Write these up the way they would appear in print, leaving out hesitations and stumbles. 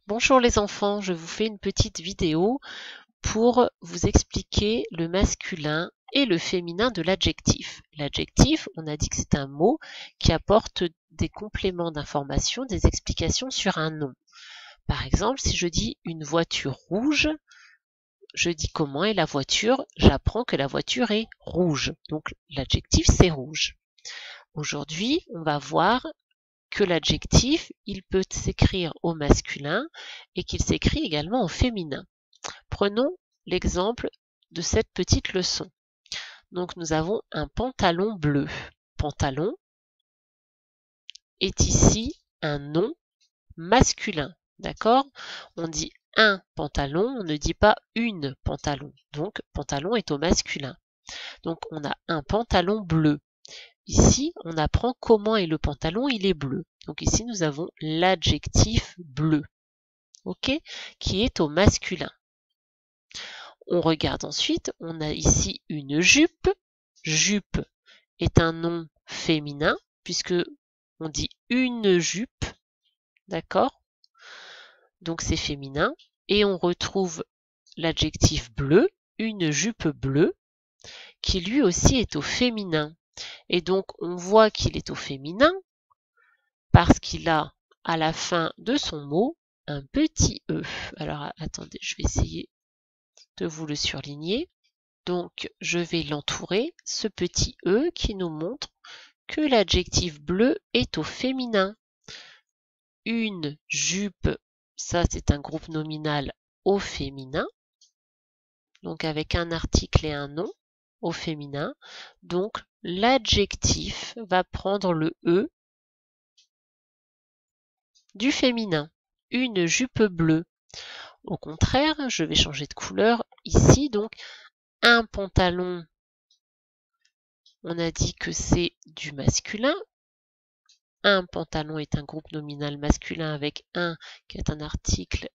Bonjour les enfants, je vous fais une petite vidéo pour vous expliquer le masculin et le féminin de l'adjectif. L'adjectif, on a dit que c'est un mot qui apporte des compléments d'information, des explications sur un nom. Par exemple, si je dis une voiture rouge, je dis comment est la voiture, j'apprends que la voiture est rouge. Donc l'adjectif c'est rouge. Aujourd'hui, on va voir que l'adjectif, il peut s'écrire au masculin et qu'il s'écrit également au féminin. Prenons l'exemple de cette petite leçon. Donc nous avons un pantalon bleu. Pantalon est ici un nom masculin. D'accord? On dit un pantalon, on ne dit pas une pantalon. Donc pantalon est au masculin. Donc on a un pantalon bleu. Ici, on apprend comment est le pantalon, il est bleu. Donc ici, nous avons l'adjectif bleu, ok, qui est au masculin. On regarde ensuite, on a ici une jupe. Jupe est un nom féminin, puisque on dit une jupe, d'accord? Donc c'est féminin. Et on retrouve l'adjectif bleu, une jupe bleue, qui lui aussi est au féminin. Et donc, on voit qu'il est au féminin parce qu'il a, à la fin de son mot, un petit E. Alors, attendez, je vais essayer de vous le surligner. Donc, je vais l'entourer, ce petit E qui nous montre que l'adjectif bleu est au féminin. Une jupe, ça c'est un groupe nominal au féminin. Donc, avec un article et un nom au féminin. Donc, l'adjectif va prendre le E du féminin, une jupe bleue. Au contraire, je vais changer de couleur ici, donc un pantalon, on a dit que c'est du masculin. Un pantalon est un groupe nominal masculin avec un qui est un article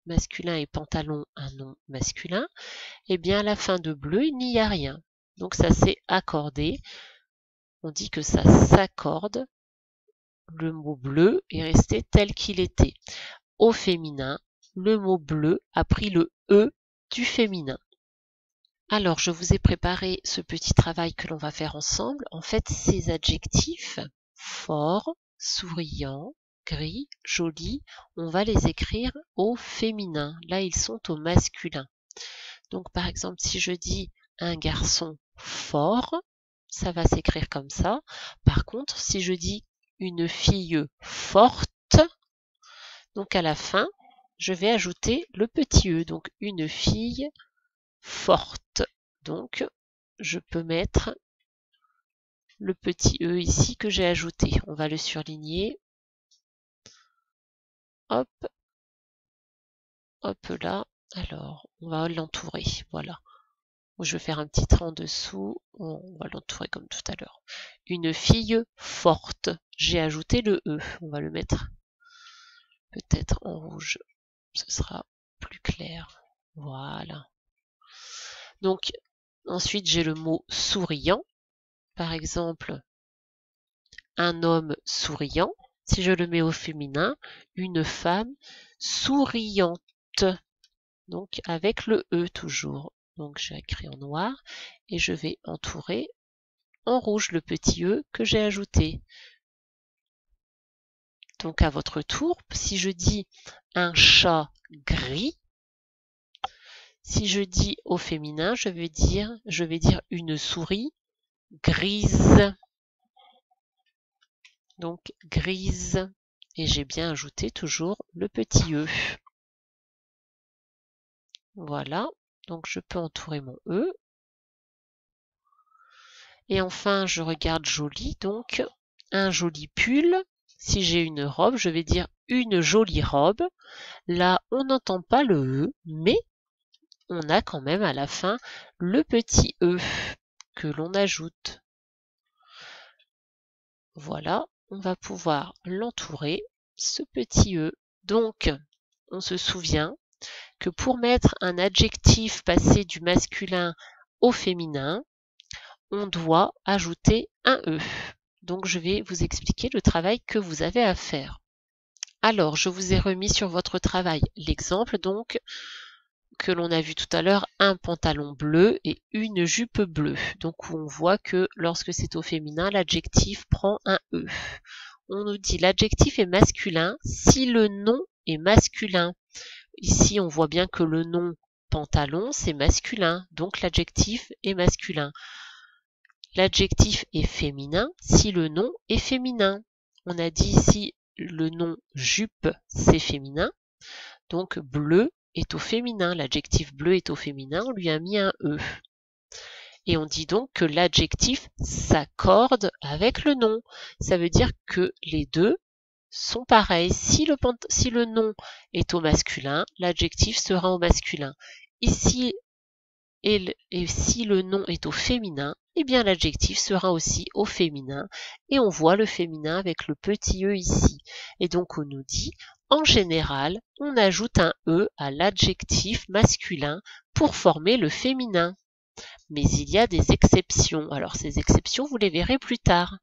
masculin et pantalon un nom masculin. Et bien à la fin de bleu, il n'y a rien. Donc ça s'est accordé. On dit que ça s'accorde. Le mot bleu est resté tel qu'il était. Au féminin, le mot bleu a pris le E du féminin. Alors, je vous ai préparé ce petit travail que l'on va faire ensemble. En fait, ces adjectifs, fort, souriant, gris, joli, on va les écrire au féminin. Là, ils sont au masculin. Donc, par exemple, si je dis un garçon fort, ça va s'écrire comme ça. Par contre, si je dis une fille forte, donc à la fin, je vais ajouter le petit E, donc une fille forte. Donc, je peux mettre le petit E ici que j'ai ajouté. On va le surligner. Hop, hop là. Alors, on va l'entourer. Voilà. Je vais faire un petit trait en dessous. On va l'entourer comme tout à l'heure. Une fille forte. J'ai ajouté le E. On va le mettre peut-être en rouge. Ce sera plus clair. Voilà. Donc, ensuite, j'ai le mot souriant. Par exemple, un homme souriant. Si je le mets au féminin, une femme souriante. Donc, avec le E toujours. Donc, j'ai écrit en noir et je vais entourer en rouge le petit E que j'ai ajouté. Donc, à votre tour, si je dis un chat gris, si je dis au féminin, je vais dire une souris grise. Donc grise. Et j'ai bien ajouté toujours le petit E. Voilà. Donc je peux entourer mon E. Et enfin, je regarde joli. Donc un joli pull. Si j'ai une robe, je vais dire une jolie robe. Là, on n'entend pas le E, mais on a quand même à la fin le petit E que l'on ajoute. Voilà, on va pouvoir l'entourer, ce petit E. Donc, on se souvient que pour mettre un adjectif passé du masculin au féminin, on doit ajouter un E. Donc, je vais vous expliquer le travail que vous avez à faire. Alors, je vous ai remis sur votre travail l'exemple donc que l'on a vu tout à l'heure, un pantalon bleu et une jupe bleue. Donc on voit que lorsque c'est au féminin, l'adjectif prend un E. On nous dit l'adjectif est masculin si le nom est masculin. Ici, on voit bien que le nom pantalon, c'est masculin, donc l'adjectif est masculin. L'adjectif est féminin si le nom est féminin. On a dit ici le nom jupe, c'est féminin, donc bleu est au féminin, l'adjectif bleu est au féminin, on lui a mis un E. Et on dit donc que l'adjectif s'accorde avec le nom. Ça veut dire que les deux sont pareils. Si le nom est au masculin, l'adjectif sera au masculin. Ici, et si le nom est au féminin, eh bien l'adjectif sera aussi au féminin. Et on voit le féminin avec le petit E ici. Et donc on nous dit, en général, on ajoute un E à l'adjectif masculin pour former le féminin. Mais il y a des exceptions. Alors ces exceptions, vous les verrez plus tard.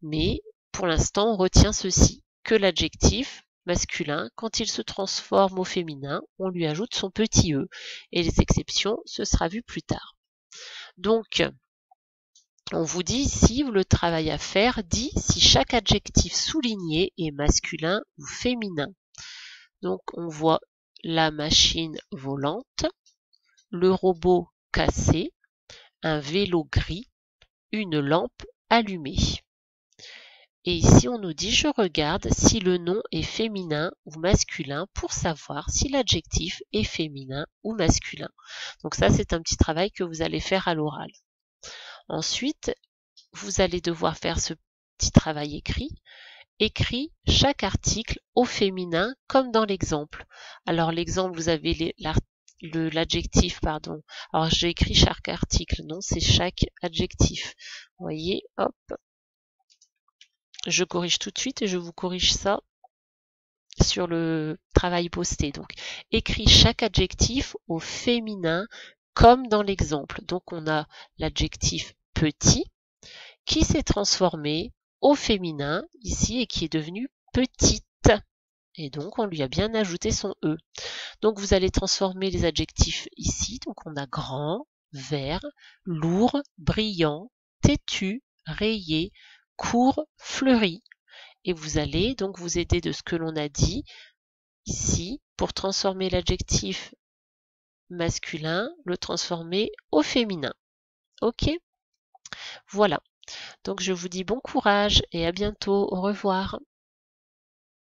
Mais pour l'instant, on retient ceci, que l'adjectif masculin, quand il se transforme au féminin, on lui ajoute son petit E. Et les exceptions, ce sera vu plus tard. Donc, on vous dit ici, le travail à faire dit si chaque adjectif souligné est masculin ou féminin. Donc, on voit la machine volante, le robot cassé, un vélo gris, une lampe allumée. Et ici, on nous dit, je regarde si le nom est féminin ou masculin pour savoir si l'adjectif est féminin ou masculin. Donc ça, c'est un petit travail que vous allez faire à l'oral. Ensuite, vous allez devoir faire ce petit travail écrit. Écrit chaque article au féminin comme dans l'exemple. Alors l'exemple, vous avez l'adjectif, pardon. Alors j'ai écrit chaque article, non, c'est chaque adjectif. Vous voyez, hop. Je corrige tout de suite et je vous corrige ça sur le travail posté. Donc, écrit chaque adjectif au féminin comme dans l'exemple. Donc, on a l'adjectif petit qui s'est transformé au féminin ici et qui est devenu petite. Et donc, on lui a bien ajouté son E. Donc, vous allez transformer les adjectifs ici. Donc, on a grand, vert, lourd, brillant, têtu, rayé, court, fleuri. Et vous allez donc vous aider de ce que l'on a dit ici pour transformer l'adjectif masculin, le transformer au féminin. Ok? Voilà. Donc je vous dis bon courage et à bientôt. Au revoir.